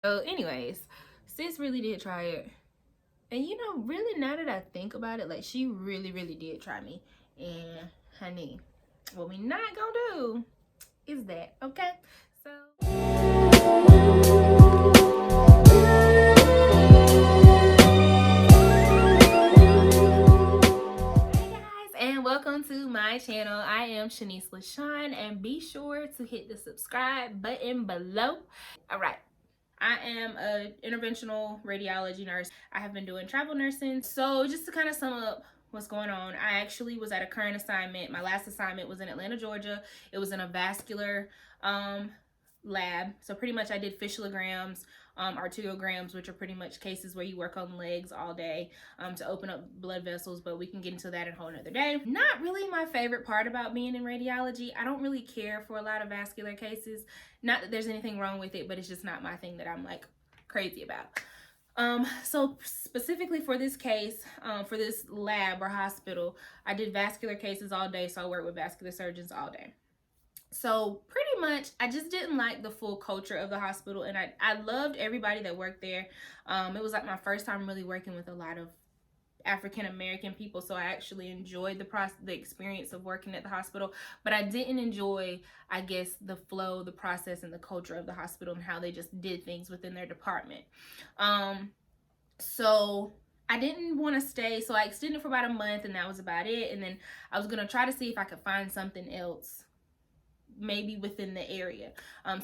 So anyways, sis really did try it. And you know, really now that I think about it, like she really did try me. And honey, what we not gonna do is that, okay? So hey guys, and welcome to my channel. I am Shanice.Lashun, and be sure to hit the subscribe button below. All right. I am a interventional radiology nurse. I have been doing travel nursing. So just to kind of sum up what's going on, I actually was at a current assignment. My last assignment was in Atlanta, Georgia. It was in a vascular lab. So pretty much I did fistulograms, arteriograms, which are pretty much cases where you work on legs all day to open up blood vessels, but we can get into that in a whole nother day. Not really my favorite part about being in radiology. I don't really care for a lot of vascular cases. Not that there's anything wrong with it, but it's just not my thing that I'm like crazy about. So specifically for this case, for this lab or hospital, I did vascular cases all day, so I worked with vascular surgeons all day. So pretty much I just didn't like the full culture of the hospital, and I loved everybody that worked there. It was like my first time really working with a lot of African American people, so I actually enjoyed the experience of working at the hospital, but I didn't enjoy, I guess, the flow, the process, and the culture of the hospital and how they just did things within their department. So I didn't want to stay, so I extended for about a month, and that was about it. And then I was gonna try to see if I could find something else maybe within the area.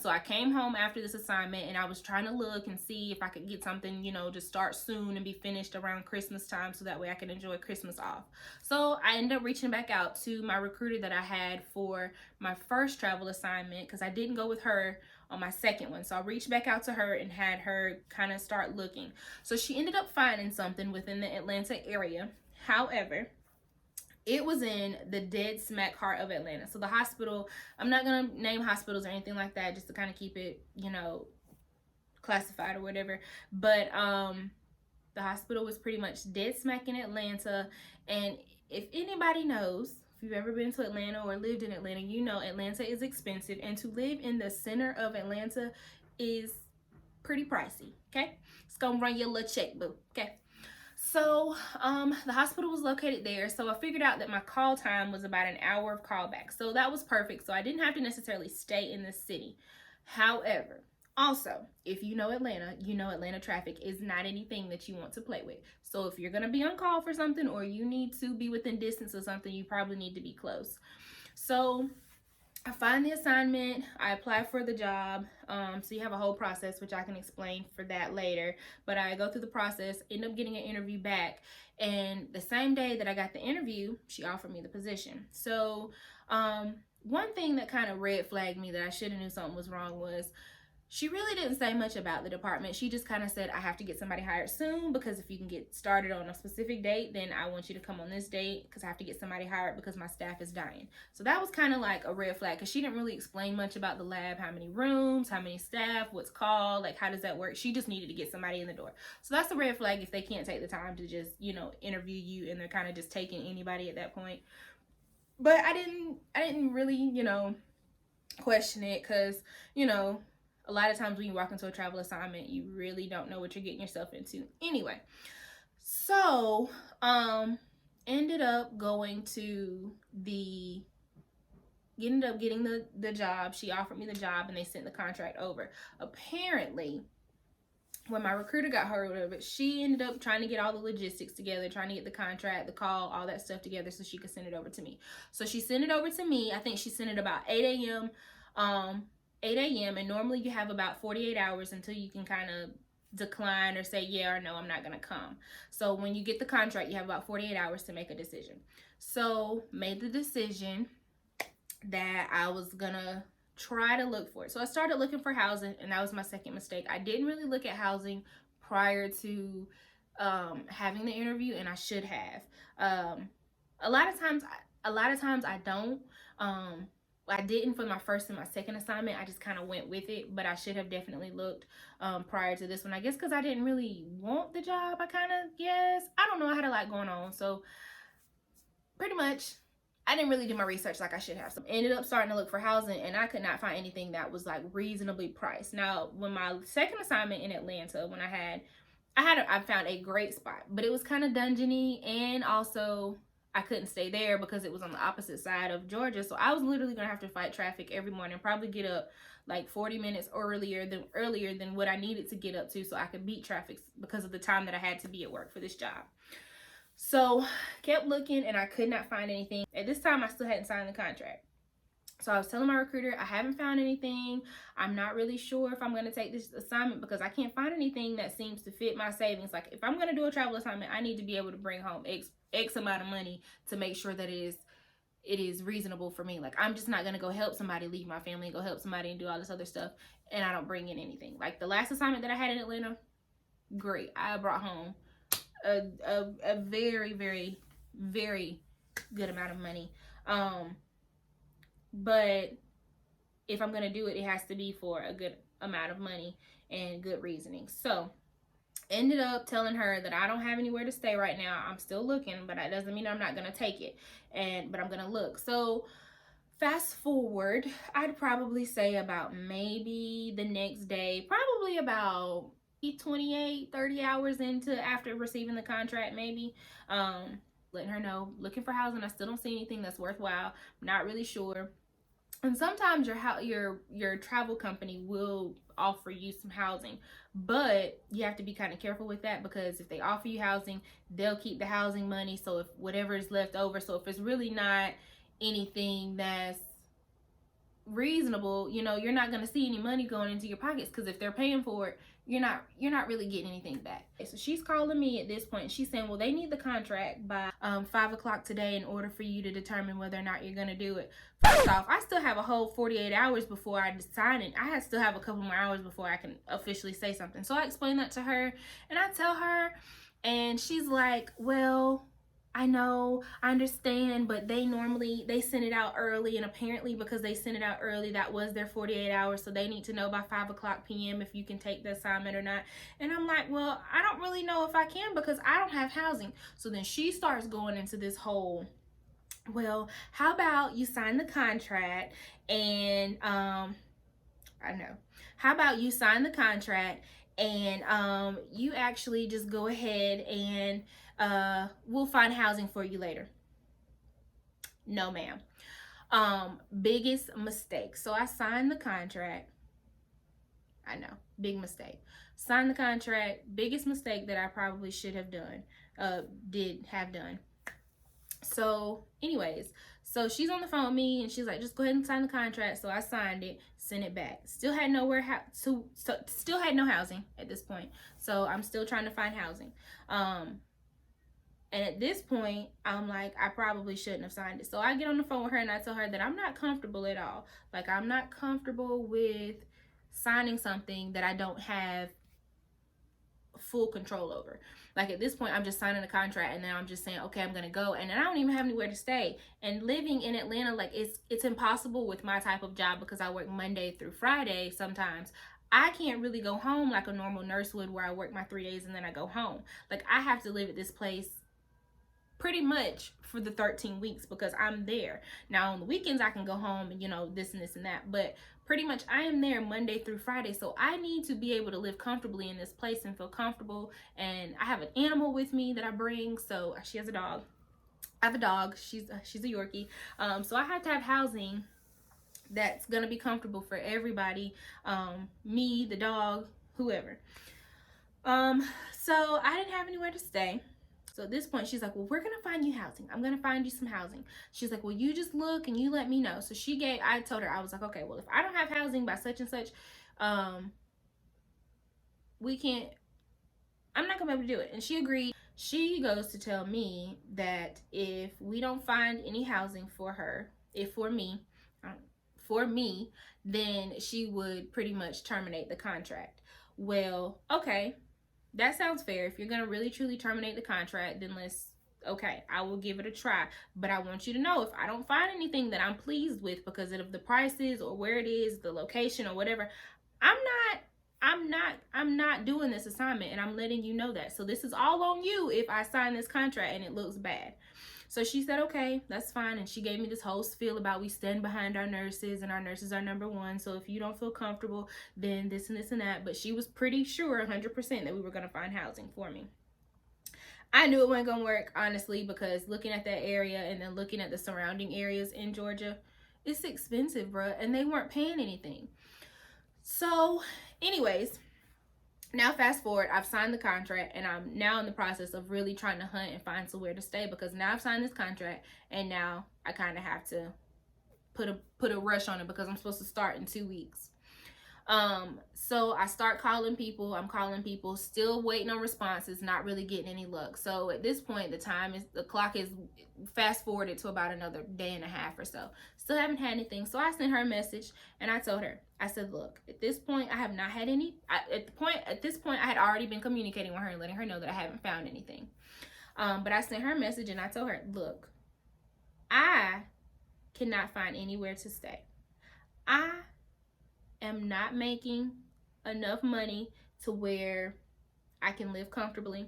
So I came home after this assignment, and I was trying to look and see if I could get something, you know, to start soon and be finished around Christmas time, so that way I can enjoy Christmas off. So I ended up reaching back out to my recruiter that I had for my first travel assignment, because I didn't go with her on my second one. So I reached back out to her and had her kind of start looking. So she ended up finding something within the Atlanta area. However, it was in the dead smack heart of Atlanta. So the hospital, I'm not going to name hospitals or anything like that, just to kind of keep it, you know, classified or whatever. But the hospital was pretty much dead smack in Atlanta. And if anybody knows, if you've ever been to Atlanta or lived in Atlanta, you know Atlanta is expensive. And to live in the center of Atlanta is pretty pricey, okay? It's going to run your little checkbook, okay? So the hospital was located there, so I figured out that my call time was about an hour of callback, so that was perfect. So I didn't have to necessarily stay in the city. However, also, if you know Atlanta, you know Atlanta traffic is not anything that you want to play with. So if you're going to be on call for something, or you need to be within distance of something, you probably need to be close. So I find the assignment, I apply for the job. So you have a whole process, which I can explain for that later. But I go through the process, end up getting an interview back. And the same day that I got the interview, she offered me the position. So one thing that kind of red flagged me that I should have knew something was wrong was she really didn't say much about the department. She just kind of said, I have to get somebody hired soon, because if you can get started on a specific date, then I want you to come on this date, because I have to get somebody hired because my staff is dying. So that was kind of like a red flag, because she didn't really explain much about the lab, how many rooms, how many staff, what's called, like how does that work. She just needed to get somebody in the door. So that's a red flag if they can't take the time to just, you know, interview you, and they're kind of just taking anybody at that point. But I didn't really, you know, question it, because, you know, a lot of times when you walk into a travel assignment, you really don't know what you're getting yourself into. Anyway, so ended up going to the ended up getting the job. She offered me the job, and they sent the contract over. Apparently, when my recruiter got hold of it, she ended up trying to get all the logistics together, trying to get the contract, the call, all that stuff together, so she could send it over to me. So she sent it over to me. I think she sent it about 8 a.m. 8 a.m. And normally you have about 48 hours until you can kind of decline or say yeah or no, I'm not gonna come. So when you get the contract, you have about 48 hours to make a decision. So made the decision that I was gonna try to look for it. So I started looking for housing, and that was my second mistake. I didn't really look at housing prior to having the interview, and I should have. A lot of times I don't. I didn't for my first and my second assignment. I just kind of went with it, but I should have definitely looked prior to this one. I guess because I didn't really want the job. I kind of guess. I don't know. I had a lot going on. So pretty much I didn't really do my research like I should have. So ended up starting to look for housing, and I could not find anything that was like reasonably priced. Now, when my second assignment in Atlanta, when I found a great spot, but it was kind of dungeony, and also I couldn't stay there because it was on the opposite side of Georgia. So I was literally gonna have to fight traffic every morning, probably get up like 40 minutes earlier than what I needed to get up to, so I could beat traffic because of the time that I had to be at work for this job. So kept looking, and I could not find anything. At this time, I still hadn't signed the contract. So I was telling my recruiter, I haven't found anything. I'm not really sure if I'm going to take this assignment because I can't find anything that seems to fit my savings. Like, if I'm going to do a travel assignment, I need to be able to bring home X amount of money to make sure that it is reasonable for me. Like, I'm just not going to go help somebody leave my family and go help somebody and do all this other stuff, and I don't bring in anything. Like, the last assignment that I had in Atlanta, great. I brought home a very, very, very good amount of money. But if I'm gonna do it, it has to be for a good amount of money and good reasoning. So ended up telling her that I don't have anywhere to stay right now. I'm still looking, but that doesn't mean I'm not gonna take it, but I'm gonna look. So fast forward, I'd probably say about maybe the next day, probably about 28, 30 hours into after receiving the contract, maybe, letting her know, looking for housing. I still don't see anything that's worthwhile. I'm not really sure. And sometimes your travel company will offer you some housing, but you have to be kind of careful with that, because if they offer you housing, they'll keep the housing money. So if whatever is left over, so if it's really not anything that's reasonable, you're not going to see any money going into your pockets, because if they're paying for it, you're not really getting anything back. So she's calling me at this point. She's saying, well, they need the contract by 5 o'clock today in order for you to determine whether or not you're going to do it. First off, I still have a whole 48 hours before I decide it. I still have a couple more hours before I can officially say something. So I explain that to her, and I tell her, and she's like, well, I know, I understand, but they send it out early, and apparently because they sent it out early, that was their 48 hours, so they need to know by 5 o'clock p.m. if you can take the assignment or not. And I'm like, well, I don't really know if I can because I don't have housing. So then she starts going into this whole, well, how about you sign the contract and, how about you sign the contract and you actually just go ahead and we'll find housing for you later. No, ma'am. Biggest mistake. So I signed the contract. I know, big mistake. Signed the contract. Biggest mistake that I probably should have done. Did have done. So anyways, so she's on the phone with me, and she's like, just go ahead and sign the contract. So I signed it, sent it back. Still had still had no housing at this point. So I'm still trying to find housing. And at this point, I'm like, I probably shouldn't have signed it. So I get on the phone with her, and I tell her that I'm not comfortable at all. Like, I'm not comfortable with signing something that I don't have full control over. Like, at this point, I'm just signing a contract, and now I'm just saying, okay, I'm gonna go, and then I don't even have anywhere to stay. And living in Atlanta, like, it's impossible with my type of job, because I work Monday through Friday sometimes. I can't really go home like a normal nurse would, where I work my 3 days and then I go home. Like, I have to live at this place pretty much for the 13 weeks because I'm there. Now on the weekends I can go home and this and this and that, but pretty much I am there Monday through Friday. So I need to be able to live comfortably in this place and feel comfortable. And I have an animal with me that I bring. So she has a dog. I have a dog. She's a Yorkie. So I have to have housing that's gonna be comfortable for everybody. Me, the dog, whoever. So I didn't have anywhere to stay. So at this point, she's like, well, we're going to find you housing. I'm going to find you some housing. She's like, well, you just look and you let me know. So I told her, I was like, okay, well, if I don't have housing by such and such, I'm not going to be able to do it. And she agreed. She goes to tell me that if we don't find any housing for her, for me, then she would pretty much terminate the contract. Well, okay. That sounds fair. If you're going to really truly terminate the contract, then okay, I will give it a try. But I want you to know, if I don't find anything that I'm pleased with because of the prices or where it is, the location or whatever, I'm not doing this assignment, and I'm letting you know that. So this is all on you if I sign this contract and it looks bad. So she said, okay, that's fine. And she gave me this whole spiel about we stand behind our nurses and our nurses are number one. So if you don't feel comfortable, then this and this and that. But she was pretty sure 100% that we were going to find housing for me. I knew it wasn't going to work, honestly, because looking at that area and then looking at the surrounding areas in Georgia, it's expensive, bruh. And they weren't paying anything. So, anyways, now fast forward, I've signed the contract and I'm now in the process of really trying to hunt and find somewhere to stay, because now I've signed this contract and now I kind of have to put a rush on it because I'm supposed to start in 2 weeks. So I start calling people. I'm calling people, still waiting on responses, not really getting any luck. So at this point, the clock is fast forwarded to about another day and a half or so. Still haven't had anything. So I sent her a message and I told her, I said, look, at this point, I have not had any. At this point, I had already been communicating with her and letting her know that I haven't found anything. But I sent her a message and I told her, look, I cannot find anywhere to stay. I am not making enough money to where I can live comfortably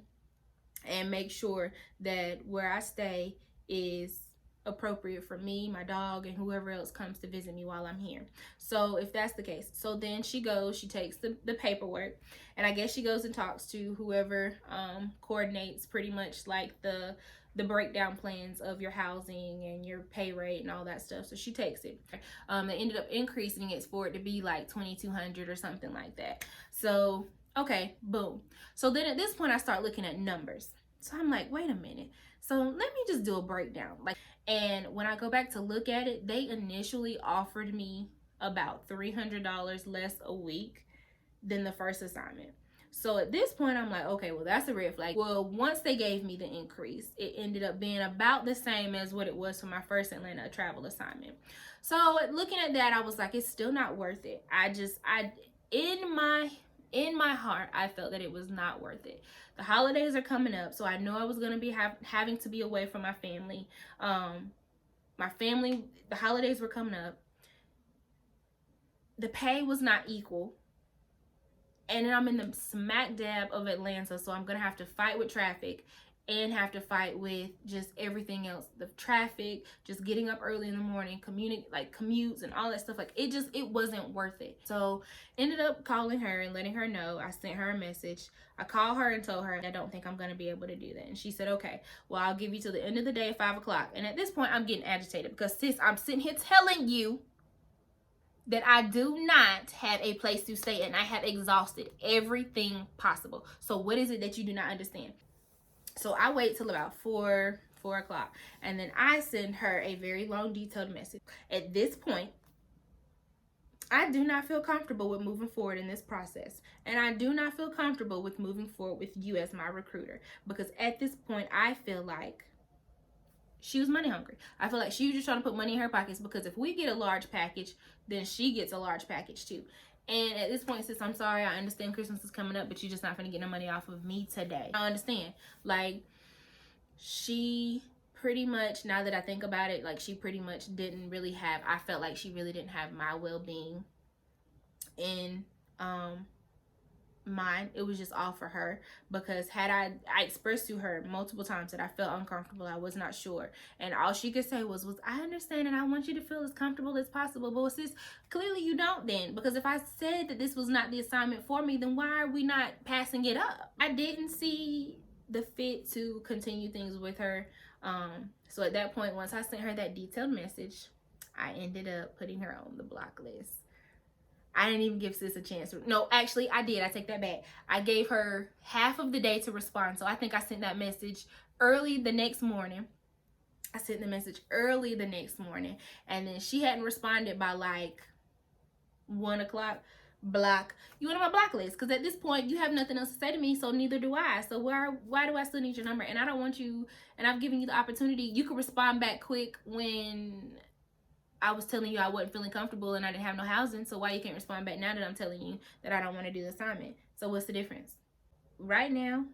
and make sure that where I stay is appropriate for me, my dog, and whoever else comes to visit me while I'm here. So if that's the case, so then she takes the paperwork, and I guess she goes and talks to whoever coordinates pretty much like the breakdown plans of your housing and your pay rate and all that stuff. So she takes it. They ended up increasing it for it to be like $2,200 or something like that. So okay, boom. So then at this point I start looking at numbers. So I'm like, wait a minute. So let me just do a breakdown. And when I go back to look at it, they initially offered me about $300 less a week than the first assignment. So at this point, I'm like, okay, well, that's a red flag. Well, once they gave me the increase, it ended up being about the same as what it was for my first Atlanta travel assignment. So looking at that, I was like, it's still not worth it. In my heart, I felt that it was not worth it. The holidays are coming up, so I know I was going to be having to be away from my family. The holidays were coming up. The pay was not equal. And then I'm in the smack dab of Atlanta, so I'm going to have to fight with traffic and have to fight with just everything else. The traffic, just getting up early in the morning, commutes and all that stuff. It wasn't worth it. So ended up calling her and letting her know. I sent her a message. I called her and told her, I don't think I'm going to be able to do that. And she said, okay, well, I'll give you till the end of the day at 5 o'clock. And at this point, I'm getting agitated because, sis, I'm sitting here telling you that I do not have a place to stay and I have exhausted everything possible. So what is it that you do not understand? So I wait till about 4 o'clock, and then I send her a very long detailed message. At this point, I do not feel comfortable with moving forward in this process, and I do not feel comfortable with moving forward with you as my recruiter, because at this point I feel like she was money hungry. I feel like she was just trying to put money in her pockets, because if we get a large package, then she gets a large package too. And at this point, sis, I'm sorry, I understand Christmas is coming up, but you're just not gonna get no money off of me today. I understand. She pretty much, now that I think about it, she pretty much didn't really have, I felt like she really didn't have my well-being in mind. It was just all for her, because had I expressed to her multiple times that I felt uncomfortable, I was not sure, and all she could say was I understand and I want you to feel as comfortable as possible. But sis, clearly you don't then, because if I said that this was not the assignment for me, then why are we not passing it up? I didn't see the fit to continue things with her. So at that point, once I sent her that detailed message, I ended up putting her on the block list. I didn't even give sis a chance. No, actually, I did. I take that back. I gave her half of the day to respond. So I think I sent that message early the next morning. And then she hadn't responded by 1 o'clock. Block. You on my block list, because at this point you have nothing else to say to me, so neither do I. So why do I still need your number? And I don't want you, and I've given you the opportunity. You could respond back quick when I was telling you I wasn't feeling comfortable and I didn't have no housing. So why you can't respond back now that I'm telling you that I don't want to do the assignment? So what's the difference? Right now,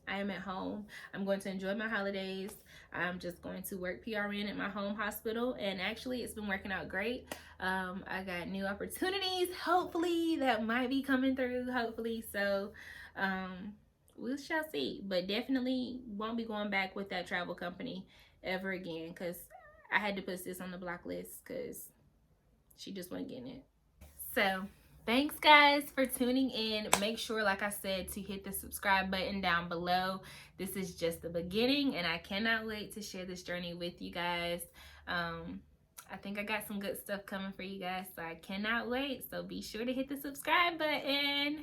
I am at home. I'm going to enjoy my holidays. I'm just going to work PRN at my home hospital, and actually it's been working out great. I got new opportunities, hopefully, that might be coming through, hopefully. So we shall see, but definitely won't be going back with that travel company ever again, because I had to put sis on the block list because she just wasn't getting it. So thanks guys for tuning in. Make sure, like I said, to hit the subscribe button down below. This is just the beginning, and I cannot wait to share this journey with you guys. I think I got some good stuff coming for you guys, so I cannot wait. So be sure to hit the subscribe button.